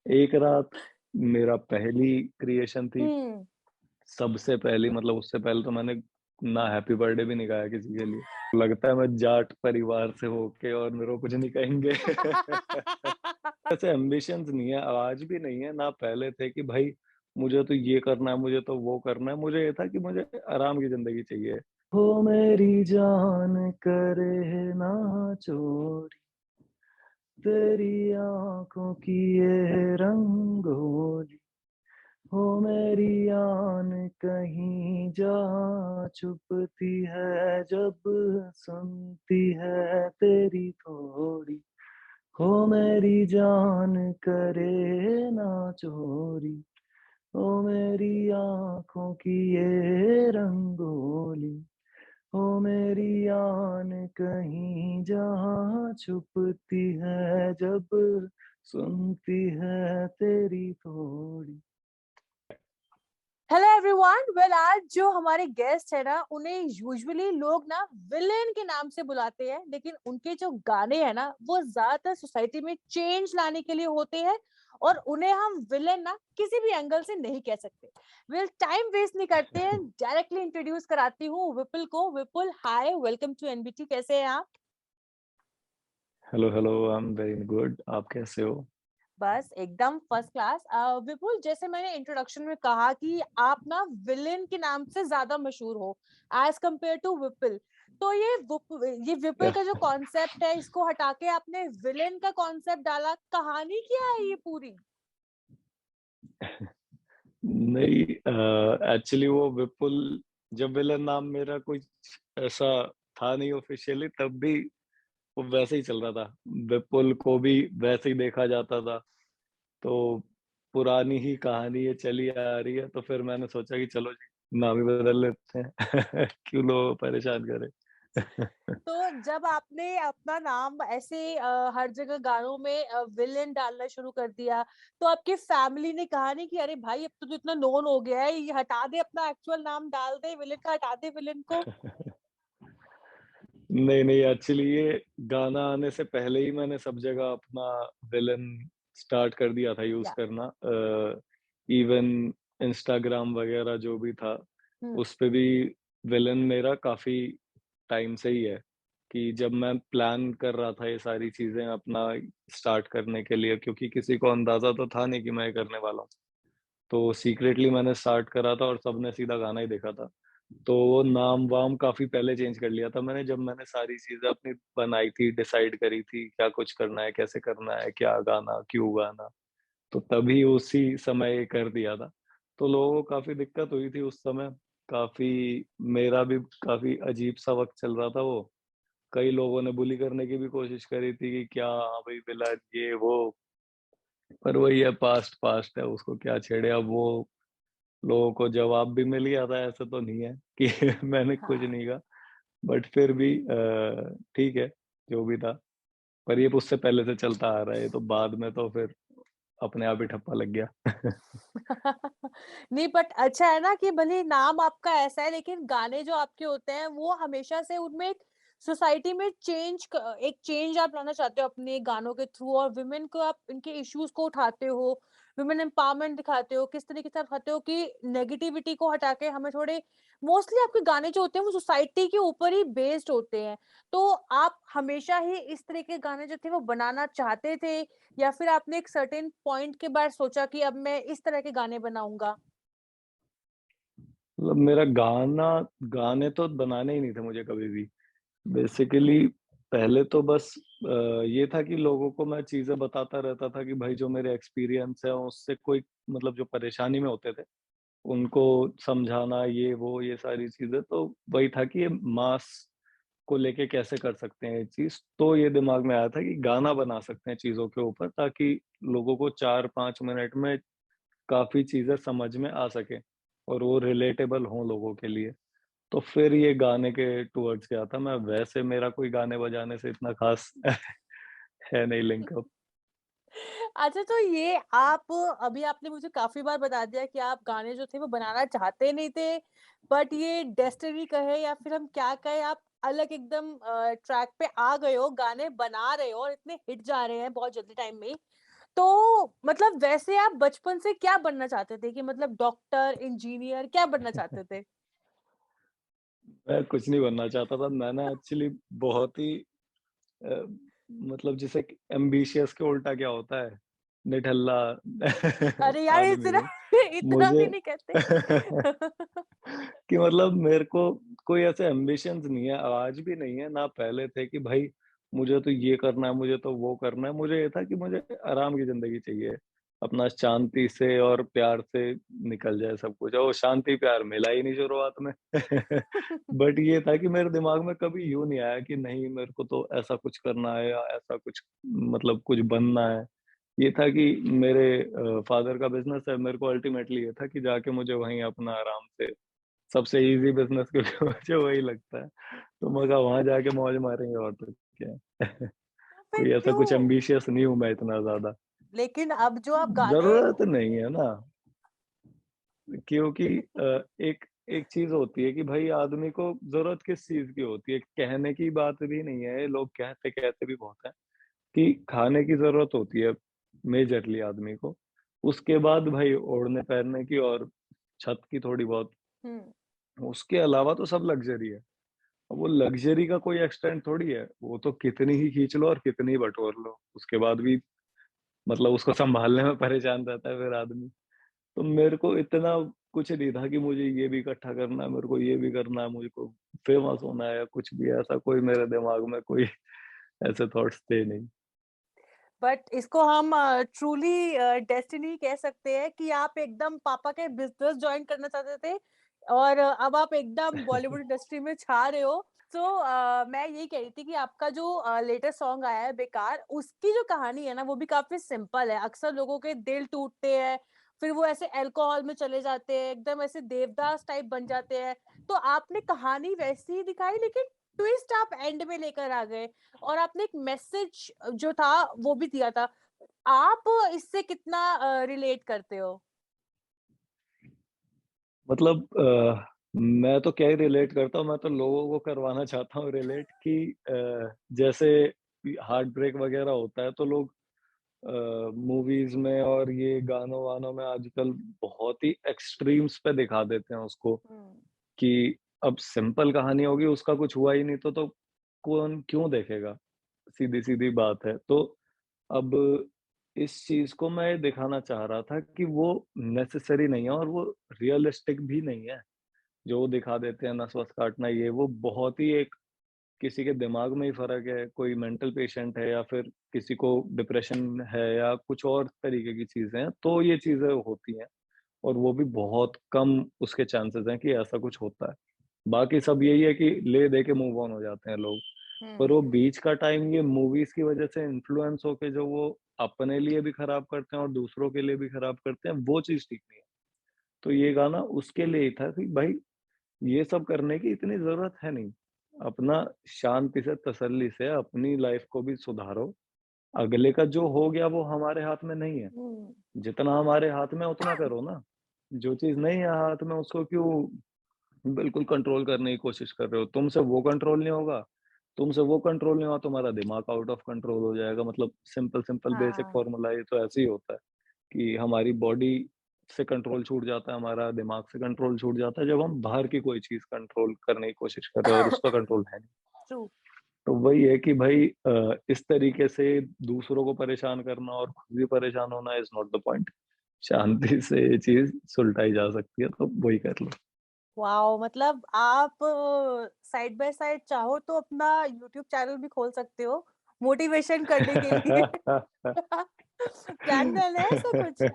एक रात मेरा पहली क्रिएशन थी, हुँ। सबसे पहली मतलब उससे पहले तो मैंने ना हैप्पी बर्थडे भी नहीं गाया किसी के लिए। लगता है मैं जाट परिवार से होके और मेरे को कुछ नहीं कहेंगे। ऐसे एम्बिशंस नहीं है, आज भी नहीं है, ना पहले थे कि भाई मुझे तो ये करना है, मुझे तो वो करना है। मुझे ये था कि मुझे आराम की ज़िंदगी चाहिए। हो मेरी जान करे ना चोरी, तेरी आँखों की ये रंगोली, हो मेरी आन कहीं जहाँ छुपती है जब सुनती है तेरी थोड़ी, हो मेरी जान करे ना चोरी, ओ मेरी आँखों की ये रंगोली, ओ मेरी आन कहीं जहाँ छुपती है जब सुनती है तेरी थोड़ी। हेलो एवरीवन, वेल आज जो हमारे गेस्ट है ना, उन्हें यूजुअली लोग ना विलेन के नाम से बुलाते हैं, लेकिन उनके जो गाने हैं ना, वो ज्यादातर सोसाइटी में चेंज लाने के लिए होते हैं। और उन्हें हम विलेन ना किसी भी एंगल से नहीं कह सकते। वेल टाइम वेस्ट नहीं करते हैं, डायरेक्टली इंट्रोड्यूस कराती हूँ विपुल को। विपुल, हाय, वेलकम टू एनबीटी। कैसे हैं आप? Hello, hello, I am very good. आप कैसे हो? बस एकदम फर्स्ट क्लास। विपुल, जैसे मैंने इंट्रोडक्शन में कहा कि आप ना विलेन के नाम से ज्यादा मशहूर हो एज कंपेयर टू विपुल। तो ये विपुल क्या? का जो कॉन्सेप्ट है, इसको हटा के आपने विलेन का कॉन्सेप्ट डाला। कहानी क्या है ये पूरी? नहीं, एक्चुअली वो विपुल जब विलन नाम मेरा कुछ ऐसा था नहीं ऑफिशियली, तब भी वो वैसे ही चल रहा था। विपुल को भी वैसे ही देखा जाता था। तो पुरानी ही कहानी ये चली आ रही है, तो फिर मैंने सोचा कि चलो जी नाम ही बदल लेते हैं। क्यों लोग परेशान करें। तो जब आपने अपना नाम ऐसे हर जगह गानों में विलेन डालना शुरू कर दिया, तो आपकी फैमिली ने कहा नहीं कि अरे भाई, अब तो तू इतना नोन हो गया है, ये हटा दे, अपना एक्चुअल नाम डाल दे, विलेन का हटा दे विलेन को? नहीं, नहीं, एक्चुअली ये गाना आने से पहले ही मैंने सब जगह अपना विलेन स्टार्ट कर दिया था यूज़ या। करना। इवन इंस्टाग्राम वगैरह जो भी था, हम्म। उस पे भी विलेन मेरा काफ़ी टाइम से ही है। कि जब मैं प्लान कर रहा था ये सारी चीज़ें अपना स्टार्ट करने के लिए, क्योंकि किसी को अंदाज़ा तो था नहीं कि मैं ये करने वाला हूँ। तो सीक्रेटली मैंने स्टार्ट करा था और सबने सीधा गाना ही देखा था। तो वो नाम-वाम काफ़ी पहले चेंज कर लिया था मैंने, जब मैंने सारी चीज़ें अपनी बनाई थी, डिसाइड करी थी, क्या कुछ करना है, कैसे करना है, क्या गाना, क्यों गाना, तो तभी उसी समय ये कर दिया था। तो लोगों को काफ़ी दिक्कत हुई थी उस समय, काफ़ी मेरा भी काफ़ी अजीब-सा वक़्त चल रहा था वो। कई लोगों ने बुली करने की भी कोशिश करी थी कि क्या हाँ भाई विलन ये वो, पर वही है पास्ट पास्ट है, उसको क्या छेड़े। अब वो लोगों को जवाब भी मिल गया था, ऐसा तो नहीं है कि मैंने कुछ हाँ। नहीं कहा। बट फिर भी ठीक है, जो भी था। पर ये उससे पहले से चलता आ रहा है, ये तो बाद में तो फिर अपने आप ही ठप्पा लग गया। नहीं, बट अच्छा है ना कि भले नाम आपका ऐसा है, लेकिन गाने जो आपके होते हैं वो हमेशा से उनमें एक सोसाइटी में एक चेंज आप लाना चाहते हो अपने गानों के थ्रू, और विमेन को आप इनके इश्यूज को उठाते हो, विमेन एम्पावरमेंट दिखाते हो, किस तरीके से आप दिखाते हो कि नेगेटिविटी को हटा के हमें थोड़े, मोस्टली आपके गाने जो होते हैं वो सोसाइटी के ऊपर ही बेस्ड होते हैं। तो आप हमेशा ही इस तरह के गाने जो थे वो बनाना चाहते थे, या फिर आपने एक सर्टेन पॉइंट के बाद सोचा कि अब मैं इस तरह के गाने बनाऊँगा? मतलब मेरा गाने तो बनाने ही नहीं थे मुझे कभी भी। बेसिकली पहले तो बस ये था कि लोगों को मैं चीज़ें बताता रहता था कि भाई जो मेरे एक्सपीरियंस है उससे कोई मतलब जो परेशानी में होते थे, उनको समझाना ये वो ये सारी चीज़ें। तो वही था कि ये मास को लेके कैसे कर सकते हैं ये चीज़। तो ये दिमाग में आया था कि गाना बना सकते हैं चीज़ों के ऊपर, ताकि लोगों को 4-5 मिनट में काफ़ी चीज़ें समझ में आ सकें और वो रिलेटेबल हों लोगों के लिए। तो फिर ये गाने के टुवर्ड्स गया था मैं। वैसे मेरा कोई गाने बजाने से इतना ख़ास है नहीं लिंक अप। अच्छा, तो ये आप, अभी आपने मुझे काफ़ी बार बता दिया कि आप गाने जो थे वो बनाना चाहते नहीं थे, बट ये डेस्टिनी कहें या फिर हम क्या कहें, आप अलग एकदम ट्रैक पे आ गए हो, गाने बना रहे हो और इतने हिट जा रहे हैं बहुत जल्दी टाइम में ही। तो मतलब वैसे आप बचपन से क्या बनना चाहते थे कि मतलब डॉक्टर, इंजीनियर क्या बनना चाहते थे? मैं कुछ नहीं बनना चाहता था। मैंने एक्चुअली बहुत ही अ, मतलब जिसे एम्बिशियस के उल्टा क्या होता है? निठल्ला अरे यार आदमी इतना हूँ। इतना मुझे भी नहीं कहते। कि मतलब मेरे को कोई ऐसे एम्बिशंस नहीं है, आज भी नहीं है, ना पहले थे कि भाई मुझे तो ये करना है, मुझे तो वो करना है। मुझे ये था कि मुझे आराम की ज़िंदगी चाहिए। अपना शांति से और प्यार से निकल जाए सब कुछ, और वो शांति प्यार मिला ही नहीं शुरुआत में। बट ये था कि मेरे दिमाग में कभी यूँ नहीं आया कि नहीं मेरे को तो ऐसा कुछ करना है या ऐसा कुछ मतलब कुछ बनना है। ये था कि मेरे फादर का बिज़नेस है, मेरे को अल्टीमेटली ये था कि जाके मुझे वहीं अपना आराम से सबसे ईज़ी बिज़नेस क्योंकि मुझे वही लगता है। तो मैं कहा वहाँ जाके मौज मारेंगे और तो क्या है। तो फिर कोई ऐसा कुछ क्यों? एम्बिशियस नहीं हूँ मैं इतना ज़्यादा। लेकिन अब जो आप गाने ज़रूरत नहीं है ना, क्योंकि एक एक चीज़ होती है कि भाई आदमी को ज़रूरत किस चीज़ की होती है, कहने की बात भी नहीं है, लोग कहते भी बहुत हैं कि खाने की ज़रूरत होती है मेजरली आदमी को। उसके बाद भाई ओढ़ने-पहनने की और छत की थोड़ी बहुत, हुँ, उसके अलावा तो सब लग्ज़री है। अब वो लग्ज़री का कोई एक्सटेंट थोड़ी है, वो तो कितनी ही खींच लो और कितनी ही बटोर लो, उसके बाद भी मतलब उसको सँभालने में परेशान रहता है फिर आदमी। तो मेरे को इतना कुछ नहीं था कि मुझे ये भी इकट्ठा करना है, मेरे को ये भी करना है, मुझको फेमस होना है या कुछ भी, ऐसा कोई मेरे दिमाग में कोई ऐसे थॉट्स थे नहीं। बट इसको हम ट्रूली डेस्टिनी कह सकते हैं कि आप एकदम पापा के बिज़नेस जॉइन करना चाहते थे और अब आप एकदम बॉलीवुड इंडस्ट्री में छा रहे हो। तो मैं यही कह रही थी कि आपका जो लेटेस्ट सॉन्ग आया है बेकार, उसकी जो कहानी है ना वो भी काफ़ी सिंपल है। अक्सर लोगों के दिल टूटते हैं, फिर वो ऐसे अल्कोहल में चले जाते हैं, एकदम ऐसे देवदास टाइप बन जाते हैं। तो आपने कहानी वैसी ही दिखाई लेकिन ट्विस्ट आप एंड में लेकर आ गए और आपने एक मैसेज जो था वो भी दिया था। आप इससे कितना रिलेट करते हो? मतलब मैं तो क्या ही रिलेट करता हूँ, मैं तो लोगों को करवाना चाहता हूँ रिलेट कि जैसे हार्ट ब्रेक वगैरह होता है तो लोग मूवीज़ में और ये गानों-वानों में आजकल बहुत ही एक्सट्रीम्स पे दिखा देते हैं उसको हुँ, कि अब सिंपल कहानी होगी, उसका कुछ हुआ ही नहीं तो कौन क्यों देखेगा? सीधी-सीधी बात है। तो अब इस चीज़ को मैं दिखाना चाह रहा था कि वो नेसेसरी नहीं है और वो रियलिस्टिक भी नहीं है। जो वो दिखा देते हैं नस-वस काटना ये वो बहुत ही एक किसी के दिमाग में ही फ़र्क है, कोई मेंटल पेशेंट है या फिर किसी को डिप्रेशन है या कुछ और तरीके की चीज़ें हैं, तो ये चीज़ें होती हैं और वो भी बहुत कम उसके चांसेज़ हैं कि ऐसा कुछ होता है। बाकी सब यही है कि ले-दे के मूव ऑन हो जाते हैं लोग। पर वो हुँ, बीच का टाइम ये मूवीज़ की वज़ह से इन्फ्लुएंस होके जो वो अपने लिए भी खराब करते हैं और दूसरों के लिए भी खराब करते हैं, वो चीज़ ठीक नहीं है। तो ये गाना उसके लिए ही था कि भाई ये सब करने की इतनी ज़रूरत है नहीं। अपना शांति से, तसल्ली से अपनी लाइफ़ को भी सुधारो। अगले का जो हो गया वो हमारे हाथ में नहीं है। हुँ, जितना हमारे हाथ में है उतना करो ना। जो चीज़ नहीं है हाथ में उसको क्यों बिल्कुल कंट्रोल करने की कोशिश कर रहे हो। तुमसे वो कंट्रोल नहीं होगा, तुमसे वो कंट्रोल नहीं होगा, तुम्हारा दिमाग आउट ऑफ कंट्रोल हो जाएगा। मतलब सिंपल बेसिक हाँ। फ़ॉर्मूला ये तो ऐसे ही होता है कि हमारी बॉडी से कंट्रोल छूट जाता है, हमारा दिमाग से कंट्रोल छूट जाता है जब हम बाहर की कोई चीज़ कंट्रोल करने की कोशिश कर रहे हैं और उसका कंट्रोल है नहीं। ट्रू। तो वही है कि भाई इस तरीके से दूसरों को परेशान करना और खुद भी परेशान होना इज़ नॉट द पॉइंट। शांति से ये चीज़ सुलझाई जा सकती है, तो वही कर लो। वॉव! मतलब आप साइड बाय साइड चाहो तो अपना यूट्यूब चैनल भी खोल सकते हो, मोटिवेशन करने के लिए। प्लान-व्लान है ऐसा कुछ?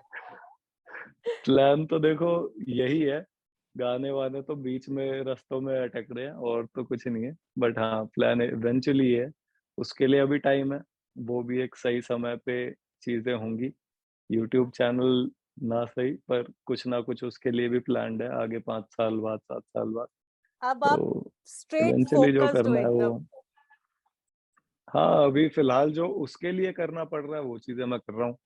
प्लान तो देखो यही है, गाने-वाने तो बीच में रास्तों में अटक रहे हैं और तो कुछ नहीं है। बट हाँ, प्लान इवेंचुअली है, उसके लिए अभी टाइम है, वो भी एक सही समय पे चीज़ें होंगी। यूट्यूब चैनल ना सही पर कुछ ना कुछ उसके लिए भी प्लान्ड है आगे 5 साल बाद, 7 साल बाद। अब आप तो स्ट्रेट इवेंचुअली जो फ़ोकस्ड हो करना है वो एकदम। हाँ, अभी फ़िलहाल जो उसके लिए करना पड़ रहा है वो चीज़ें मैं कर रहा हूँ।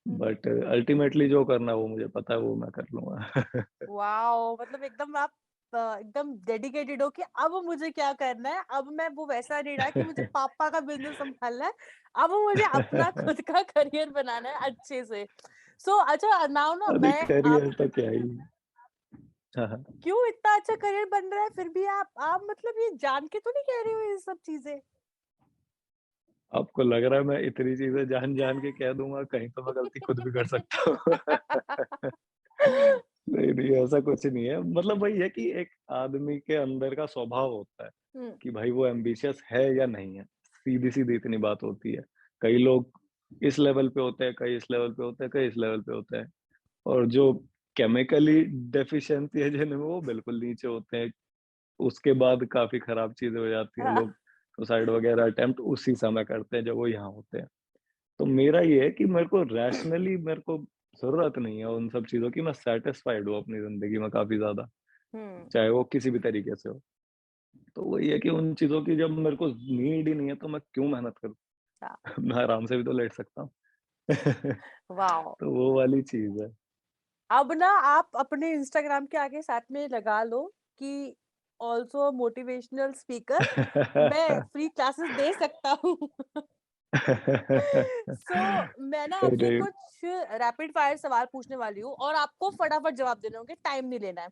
हुँ, हुँ। बट अल्टीमेटली जो करना है वो मुझे पता है वो मैं कर लूँगा। वॉव! मतलब एकदम आप एकदम डेडिकेटेड हो कि अब मुझे क्या करना है, अब मैं वो वैसा नहीं रहा कि मुझे पापा का बिज़नेस सँभालना है, अब मुझे अपना खुद का करियर बनाना है अच्छे से। सो अच्छा नाउ ना अरे मैं आप करियर तो क्या ही। हाँ, हाँ। क्यों इतना अच्छा करियर बन रहा है फिर भी आप मतलब ये जान के तो नहीं कह रहे हो ये सब चीज़ें? आपको लग रहा है मैं इतनी चीज़ें जान-जान के कह दूँगा, कहीं तो मैं गलती खुद भी कर सकता हूँ। नहीं, नहीं ऐसा कुछ नहीं है। मतलब वही है कि एक आदमी के अंदर का स्वभाव होता है हुँ, कि भाई वो एम्बिशियस है या नहीं है। सीधी-सीधी इतनी बात होती है। कई लोग इस लेवल पे होते हैं, कई इस लेवल पे होते हैं, कई इस लेवल पे होते हैं। और जो केमिकली डेफिशिएंसी है जिनमें वो बिल्कुल नीचे होते हैं। उसके बाद काफ़ी खराब चीज़ें हो जाती हैं। हाँ, लोग सुसाइड वगैरह अटेम्प्ट उसी समय करते हैं जब वो यहाँ होते हैं। तो मेरा ये है कि मेरे को ज़रूरत नहीं है उन सब चीज़ों की। मैं सैटिस्फाइड हूँ अपनी ज़िंदगी में काफ़ी ज़्यादा, हुँ, चाहे वो किसी भी तरीके से हो। तो वही है कि उन चीज़ों की जब मेरे को नीड ही नहीं है तो मैं क्यों मेहनत करूँ? हाँ, मैं आराम से भी तो लेट सकता हूँ। वाओ! तो वो वाली चीज़ है। अब ना आप अपने इंस्टाग्राम के आगे साथ में लगा लो कि ऑल्सो मोटिवेशनल स्पीकर मैं फ्री क्लासेस दे सकता हूँ। मैं ना आपसे अरे! कुछ रैपिड फायर सवाल पूछने वाली हूँ और आपको फटाफट जवाब देने होंगे, टाइम नहीं लेना है।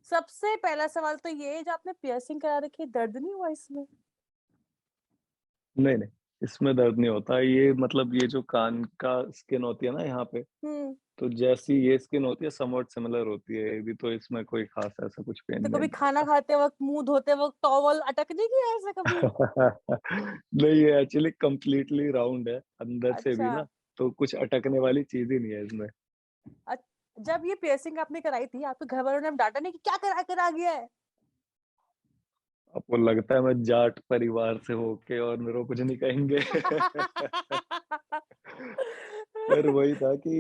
सबसे पहला सवाल तो ये है, जो आपने पियर्सिंग करा रखी है, दर्द नहीं हुआ इसमें? नहीं, नहीं, इसमें दर्द नहीं होता। ये मतलब ये जो कान का स्किन होती है ना यहाँ पे, हुँ, तो जैसी ये स्किन होती है समवॉट सिमिलर होती है ये भी, तो इसमें कोई ख़ास ऐसा कुछ तो पेन वेन कभी नहीं खाना होता। खाते वक़्त, मुँह धोते वक़्त टॉवल अटक नहीं गया ऐसा कभी? नहीं, ये एक्चुअली कंप्लीटली राउंड है, अंदर से भी अच्छा। ना, तो कुछ अटकने वाली चीज़ ही नहीं है इसमें। अ, जब ये पियर्सिंग आपने कराई थी, आपके घर वालों ने अब डाँटा नहीं कि क्या करा कर आ गया है? आपको लगता है मैं जाट परिवार से होके और मेरे को कुछ नहीं कहेंगे? पर वही था कि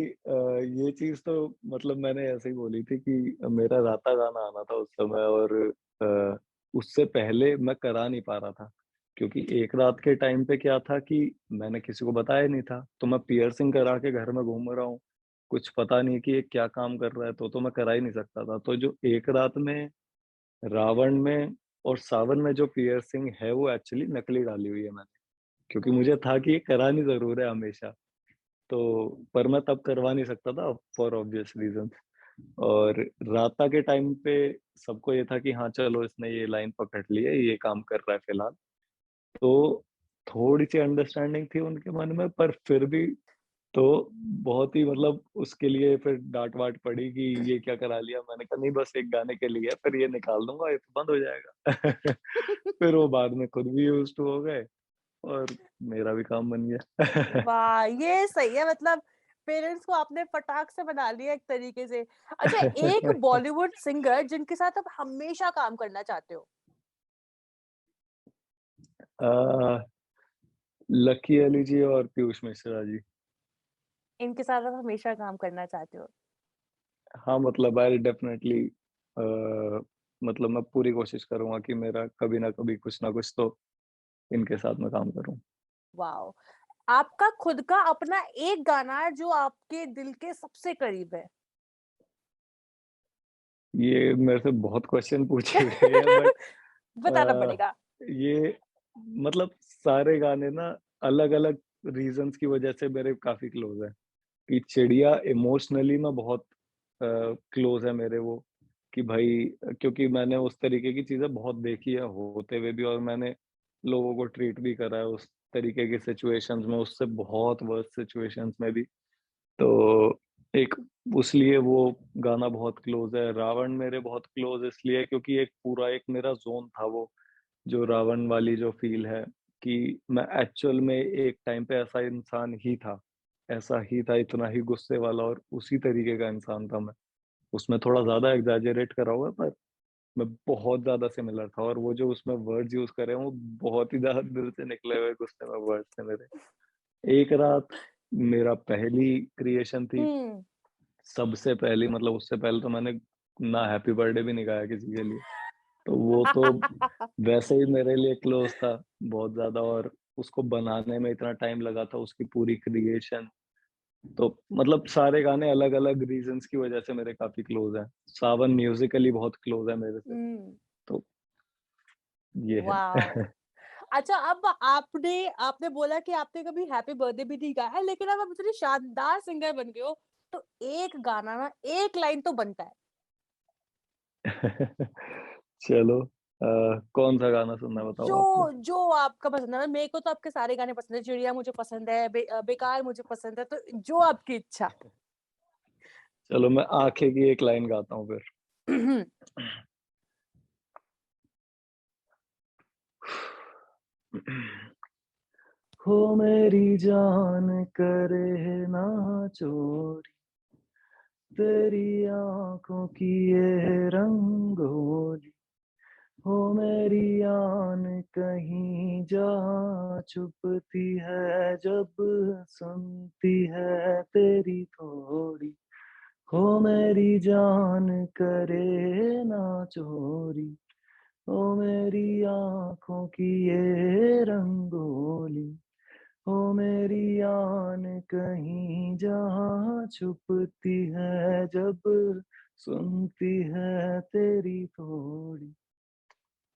ये चीज़ तो मतलब मैंने ऐसे ही बोली थी कि मेरा राता गाना आना था उस समय और अ, उससे पहले मैं करा नहीं पा रहा था। क्योंकि एक रात के टाइम पे क्या था कि मैंने किसी को बताया नहीं था, तो मैं पियर्सिंग करा के घर में घूम रहा हूँ। कुछ पता नहीं कि ये क्या काम कर रहा है, तो मैं करा ही नहीं सकता था। तो जो एक रात में रावण में और सावन में जो पियर्सिंग है, वो एक्चुअली नकली डाली हुई है मैंने। क्योंकि मुझे था ओह! कि ये करानी ज़रूर है हमेशा। तो पर मैं तब करवा नहीं सकता था फॉर ऑब्वियस रीज़न्स। और राता के टाइम पे सबको ये था कि हाँ, चलो इसने ये लाइन पकड़ ली है, ये काम कर रहा है फिलहाल। तो थोड़ी-सी अंडरस्टैंडिंग थी उनके मन में पर फिर भी तो बहुत ही मतलब उसके लिए फिर डाँट-वाट पड़ी कि ये क्या करा लिया? मैंने कहा नहीं बस एक गाने के लिए है, फिर ये निकाल दूँगा, ये तो बंद हो जाएगा। फिर वो बाद में खुद भी यूज़्ड टू हो गए और मेरा भी काम बन गया। वाह! ये सही है, मतलब पेरेंट्स को आपने फटाक से बना लिया एक तरीके से। अच्छा, एक बॉलीवुड सिंगर जिनके साथ आप हमेशा काम करना चाहते हो? अ, लकी अली जी और पीयूष मिश्रा जी। इनके साथ आप हमेशा काम करना चाहते हो? हाँ, मतलब आई डेफ़िनेटली अ, मतलब मैं पूरी कोशिश करूँगा कि मेरा कभी न कभी कुछ ना कुछ तो इनके साथ मैं काम करूँ। वॉव! आपका खुद का अपना एक गाना जो आपके दिल के सबसे करीब है? ये मेरे से बहुत क्वेश्चन पूछे गए हैं बट बताना अ, पड़ेगा। ये मतलब सारे गाने ना अलग-अलग रीज़न्स की वज़ह से मेरे काफ़ी क्लोज़ हैं। कि चिड़िया इमोशनली ना बहुत क्लोज़ है मेरे वो, कि भाई क्योंकि मैंने उस तरीके की चीज़ें बहुत देखी है होते हुए भी और मैंने लोगों को ट्रीट भी करा है उस तरीके की सिचुएशंस में, उससे बहुत वर्स्ट सिचुएशंस में भी। तो एक इसलिए वो गाना बहुत क्लोज़ है। रावण मेरे बहुत क्लोज़ इसलिए क्योंकि एक पूरा एक मेरा ज़ोन था वो, जो रावण वाली जो फ़ील है कि मैं एक्चुअल में एक टाइम पे ऐसा इंसान ही था। ऐसा ही था, इतना ही गुस्से वाला और उसी तरीके का इंसान था मैं। उसमें थोड़ा ज़्यादा एक्ज़ैजरेट करा हुआ है पर मैं बहुत ज़्यादा सिमिलर था और वो जो उसमें वर्ड्स यूज़ करे हैं वो बहुत ही ज़्यादा दिल से निकले हुए गुस्से में वर्ड्स थे मेरे। एक रात मेरा पहली क्रिएशन थी। हुँ। सबसे पहली मतलब उससे पहले तो मैंने ना हैप्पी बर्थडे भी नहीं गाया किसी के लिए। तो वो तो वैसे ही मेरे लिए क्लोज़ था बहुत ज़्यादा और उसको बनाने में इतना टाइम लगा था, उसकी पूरी क्रिएशन तो मतलब सारे गाने अलग-अलग रीज़न्स की वजह से मेरे काफ़ी क्लोज़ हैं। सावन म्यूज़िकली बहुत क्लोज़ है मेरे से, हुँ, तो ये है। वॉव! अच्छा, अब आपने आपने बोला कि आपने कभी हैप्पी बर्थडे भी नहीं गाया है, लेकिन अब आप इतने शानदार सिंगर बन गए हो, तो एक गाना ना, एक लाइन तो बनता है। चलो कौन-सा गाना सुनना है बताओ आपको? जो आपका पसंद है, मेरे को तो आपके सारे गाने पसंद है, चिड़िया मुझे पसंद है, बेकार मुझे पसंद है, तो जो आपकी इच्छा। चलो मैं आँखें की एक लाइन गाता हूँ फिर। हो मेरी जान करे ना चोरी, तेरी आँखों की ये रंगोली, हो मेरी आन कहीं जहाँ छुपती है जब सुनती है तेरी थोड़ी, हो मेरी जान करे ना चोरी, ओ मेरी आँखों की ये रंगोली, ओ मेरी आन कहीं जहाँ छुपती है जब सुनती है तेरी थोड़ी।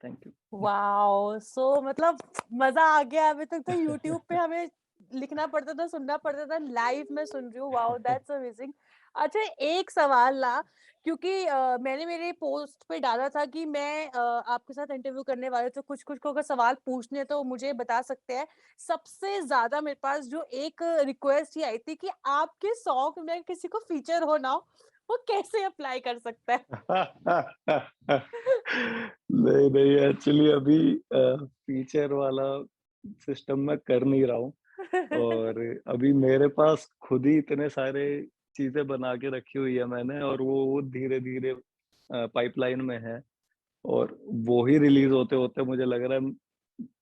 Thank you. वाओ! सो मतलब मज़ा आ गया। अभी तक तो यूट्यूब पे हमें लिखना पड़ता था, सुनना पड़ता था, लाइव मैं सुन रही हूँ। Wow, that's amazing. अच्छा, एक सवाल ना, क्योंकि मैंने मेरे पोस्ट पे डाला था कि मैं आपके साथ इंटरव्यू करने वाले, तो कुछ-कुछ को अगर सवाल पूछने हैं तो मुझे बता सकते हैं। सबसे ज़्यादा मेरे पास जो एक रिक्वेस्ट ये आई थी कि आपके सॉन्ग में किसी को फीचर होना हो, वो कैसे अप्लाई कर सकता है? नहीं, नहीं एक्चुअली अभी फीचर वाला सिस्टम मैं कर नहीं रहा हूँ और अभी मेरे पास खुद ही इतने सारे चीज़ें बना के रखी हुई है मैंने और वो धीरे-धीरे पाइपलाइन में है और वो ही रिलीज़ होते-होते मुझे लग रहा है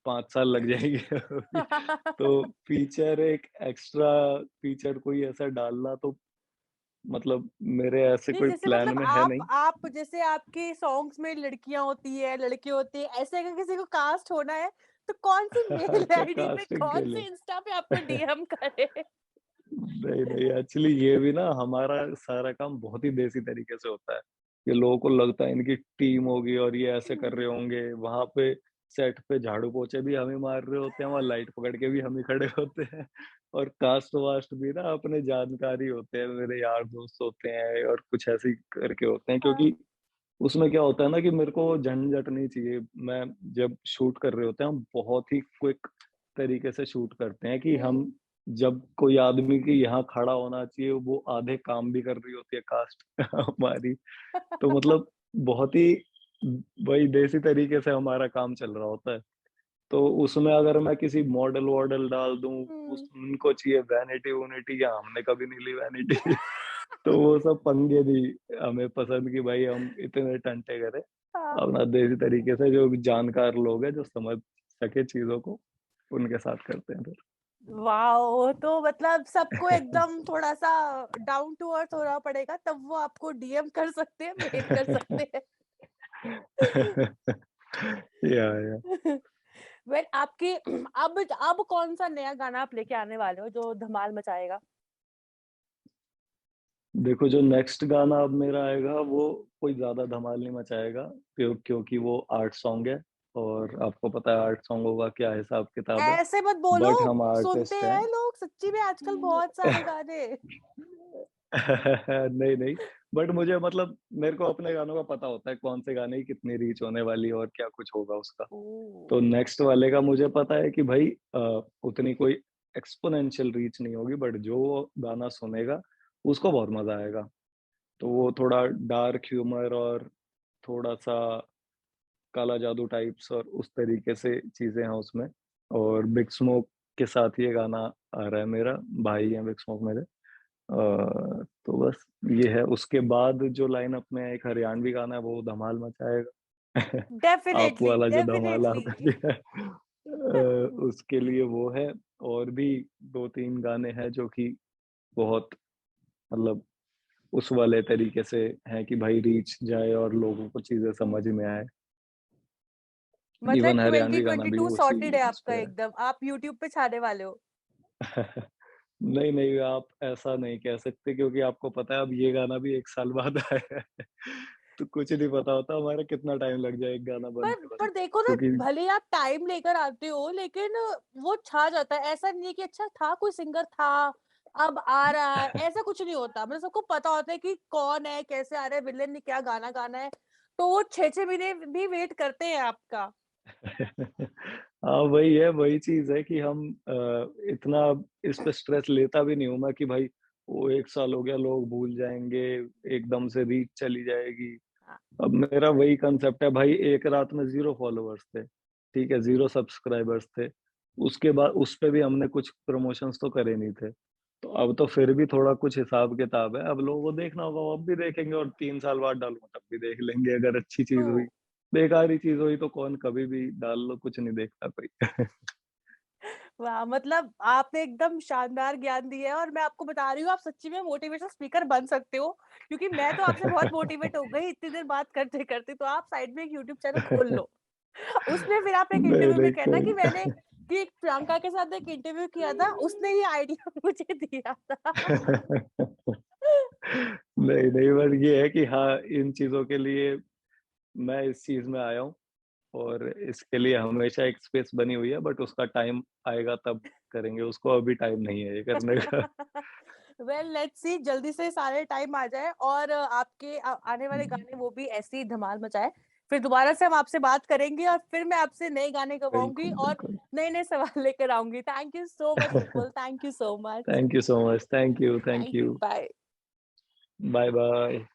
5 साल लग जाएँगे अभी। तो फीचर एक एक्स्ट्रा फीचर कोई ऐसा डालना तो मतलब मेरे ऐसे नहीं, कोई जैसे प्लान मतलब में है नहीं। आप जैसे आपके सॉन्ग्स में लड़कियाँ होती हैं, लड़के होते हैं, ऐसे अगर किसी को कास्ट होना है, तो कौन-सी मेल अच्छा आईडी पे, कास्टिंग के कौन-से लिए। इंस्टा पे आपको डीएम करे? नहीं, नहीं एक्चुअली ये भी ना हमारा सारा काम बहुत ही देसी तरीके से होता है। ये लोगों को लगता है इनकी टीम होगी और ये ऐसे कर रहे होंगे, वहाँ पे सेट पे झाड़ू-पोछे भी हम ही मार रहे होते हैं, वहाँ लाइट पकड़ के भी हम ही खड़े होते हैं और कास्ट-वास्ट भी ना अपने जानकार ही होते हैं, मेरे यार दोस्त होते हैं और कुछ ऐसे ही करके होते हैं हाँ। क्योंकि उसमें क्या होता है ना कि मेरे को झंझट नहीं चाहिए। मैं जब शूट कर रहे होते हैं, हम बहुत ही क्विक तरीके से शूट करते हैं कि हम हुँ। जब कोई आदमी के यहाँ खड़ा होना चाहिए, वो आधे काम भी कर रही होती है कास्ट हमारी। तो मतलब बहुत ही वही देसी तरीके से हमारा काम चल रहा होता है। तो उसमें अगर मैं किसी मॉडल-वॉडल डाल दूँ, उस हुँ। उनको चाहिए वैनिटी-वूनिटी या हमने कभी नहीं ली वैनिटी तो वो सब पंगे भी हमें पसंद कि भाई हम इतने टंटे करें। हाँ। अपना देसी तरीके से जो भी जानकार लोग हैं, जो समझ सके चीज़ों को, उनके साथ करते हैं फिर। वॉव! तो मतलब सबको एकदम थोड़ा-सा डाउन टू अर्थ होना पड़ेगा, तब वो आपको डीएम कर सकते हैं, मेल कर सकते हैं। या वेल, आपके अब कौन-सा नया गाना आप लेके आने वाले हो जो धमाल मचाएगा? देखो जो नेक्स्ट गाना अब मेरा आएगा वो कोई ज़्यादा धमाल नहीं मचाएगा क्योंकि वो आर्ट सॉन्ग है और आपको पता है आर्ट सॉन्गों का क्या हिसाब-किताब है। ऐसे मत बोलो, बट हम सुनते आर्टिस्ट हैं। हैं लोग सच्ची में आजकल बहुत सारे गाने। नहीं, नहीं, बट मुझे मतलब मेरे को अपने गानों का पता होता है कौन से गाने की कितनी रीच होने वाली है और क्या कुछ होगा उसका। ओह! तो नेक्स्ट वाले का मुझे पता है कि भाई उतनी कोई एक्स्पोनेंशियल रीच नहीं होगी बट जो गाना सुनेगा, उसको बहुत मज़ा आएगा। तो वो थोड़ा डार्क ह्यूमर और थोड़ा-सा काला जादू टाइप्स और उस तरीके से चीज़ें हैं उसमें। और बिग स्मोक के साथ ये गाना आ रहा है मेरा, भाई हैं बिग स्मोक मेरे। तो बस ये है, उसके बाद जो लाइनअप में एक हरियाणवी गाना है वो धमाल मचाएगा। आप डेफ़िनेटली, वाला जो धमाल आपने डेफ़िनेटली। दिया है उसके लिए वो है और भी 2-3 गाने हैं जो कि बहुत मतलब उस वाले तरीके से हैं कि भाई रीच जाए और लोगों को चीज़ें समझ हुँ। में आए। मतलब इवन हरियाणवी गाना भी 2022 उसी सॉर्टेड है उस पे आपका है। एकदम, आप यूट्यूब पे छाने वाले हो। नहीं, नहीं, आप ऐसा नहीं कह सकते क्योंकि आपको पता है अब ये गाना भी 1 साल बाद आया है। तो कुछ नहीं पता होता हमारा कितना टाइम लग जाए एक गाना बनते-बनते। पर देखो ना, क्योंकि भले ही आप टाइम लेकर आते हो लेकिन वो छा जाता है। ऐसा नहीं है कि अच्छा था, कोई सिंगर था, अब आ रहा है, ऐसा कुछ नहीं होता। मतलब सबको पता होता है कि कौन है, कैसे आ रहा है, विलेन ने क्या गाना गाना है, तो वो 6-6 महीने भी वेट करते हैं आपका। हाँ, वही है, वही चीज़ है कि हम इतना इस पे स्ट्रेस लेता भी नहीं हूँ मैं कि भाई वो 1 साल हो गया, लोग भूल जाएँगे, एकदम से रीच चली जाएगी। हाँ। अब मेरा वही कांसेप्ट है भाई, एक रात में 0 फॉलोवर्स थे, ठीक है? 0 सब्सक्राइबर्स थे। उसके बाद उस पे भी हमने कुछ प्रमोशंस तो करे नहीं थे। तो अब तो फिर भी थोड़ा कुछ हिसाब-किताब है। अब लोगों को देखना होगा, वो अब भी देखेंगे और 3 साल बाद डालूँगा तब भी देख लेंगे अगर अच्छी चीज़ तो हुई। बेकार ही चीज़ हुई तो कौन कभी भी डाल लो, कुछ नहीं देखता कोई। वाह! मतलब आपने एकदम शानदार ज्ञान दिया है और मैं आपको बता रही हूँ, आप सच्ची में मोटिवेशनल स्पीकर बन सकते हो, क्योंकि मैं तो आपसे बहुत मोटिवेट हो गई इतनी देर बात करते-करते। तो आप साइड में एक यूट्यूब चैनल खोल लो। उसमें फिर आप एक नहीं, इंटरव्यू में नहीं, कहना कोई कि मैंने कि प्रियंका के साथ एक इंटरव्यू किया था, उसने ये आइडिया मुझे दिया था। नहीं, नहीं, बट ये है कि हाँ, इन चीज़ों के लिए मैं इस चीज़ में आया हूँ और इसके लिए हमेशा एक स्पेस बनी हुई है बट उसका टाइम आएगा तब करेंगे, उसको अभी टाइम नहीं है ये करने का। वेल लेट्स सी, जल्दी से सारे टाइम आ जाए और आपके आने वाले गाने वो भी ऐसे ही धमाल मचाए। फिर दोबारा से हम आपसे बात करेंगे और फिर मैं आपसे नए गाने गवाऊँगी बिल्कुल, और बिल्कुल। नए-नए सवाल लेकर आऊँगी। Thank you so much Vipul, thank you so much. Thank you so much. Thank you, thank thank you, you. Bye. Bye, bye.